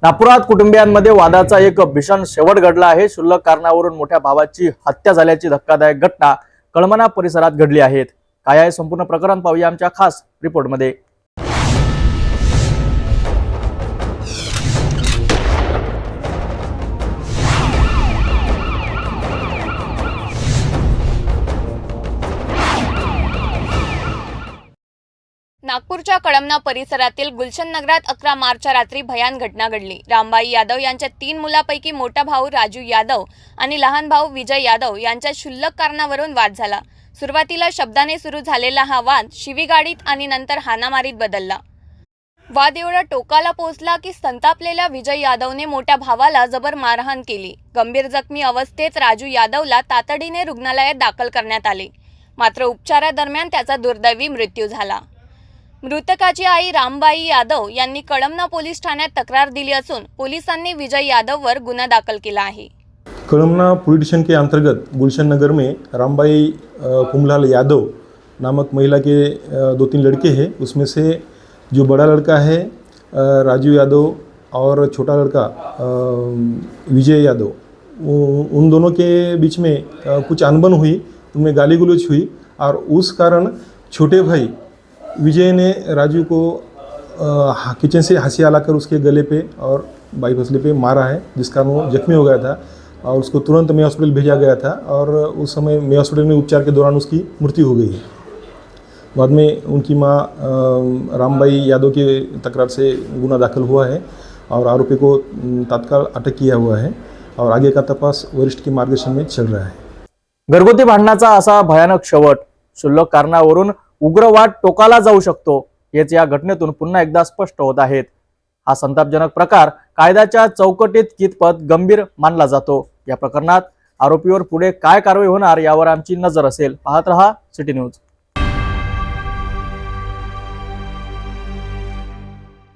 नागपुरात कुटुंबियांमध्ये वादाचा एक भीषण शेवट घडला आहे। क्षुल्लक कारणावरून मोठ्या भावाची हत्या झाल्याची धक्कादायक घटना कळमना परिसरात घडली आहे। काय आहे संपूर्ण प्रकरण पाहूया आमच्या खास रिपोर्टमध्ये। नागपूरच्या कळमना परिसरातील गुलशन नगरात 11 मार्चच्या रात्री भयान घटना घडली। रामबाई यादव यांच्या 3 मुलांपैकी मोठा भाऊ राजू यादव आणि लहान भाऊ विजय यादव यांच्या क्षुल्लक कारणावरून वाद झाला। सुरुवातीला शब्दाने सुरू झालेला हा वाद शिवीगाळीत आणि नंतर हाणामारीत बदलला। वाद एवढा टोकाला पोहोचला की संतापलेल्या विजय यादवने मोठ्या भावाला जबर मारहाण केली। गंभीर जखमी अवस्थेत राजू यादवला तातडीने रुग्णालयात दाखल करण्यात आले, मात्र उपचारादरम्यान त्याचा दुर्दैवी मृत्यू झाला। मृतकाची आई रामबाई यादव यांनी कळमना पोलीस ठाण्यात तक्रार दिली असून पोलिसांनी विजय यादववर गुन्हा दाखल केला आहे। कळमना पुलिस स्टेशन के अंतर्गत गुलशन नगर में रामबाई कुमलाल यादव नामक महिला के 2-3 लड़के हैं। उसमें से जो बड़ा लड़का है राजू यादव और छोटा लड़का विजय यादव, उन दोनों के बीच में कुछ अनबन हुई, उनमें गाली गलौज हुई और उस कारण छोटे भाई विजय ने राजू को किचन से हंसिया लाकर उसके गले पे और बाई फसले पे मारा है, जिस कारण वो जख्मी हो गया था और उसको तुरंत मे हॉस्पिटल भेजा गया था और उस समय मे हॉस्पिटल में उपचार के दौरान उसकी मृत्यु हो गई है। बाद में उनकी माँ रामबाई यादव की तकरार से गुना दाखिल हुआ है और आरोपी को तत्काल अटक किया हुआ है और आगे का तपास वरिष्ठ के मार्गदर्शन में चल रहा है। घरगुती भांडणाचा असा भयानक शेवट क्षुल्लक कारणावरून उग्र वाद टोकाला जाऊ शकतो, हेच या घटनेतून पुन्हा एकदा स्पष्ट होत आहेत। हा संतापजनक प्रकार कायद्याच्या चौकटीत कितपत गंभीर मानला जातो, या प्रकरणात आरोपीवर पुढे काय कारवाई होणार यावर आमची नजर असेल। पाहत रहा सिटी न्यूज।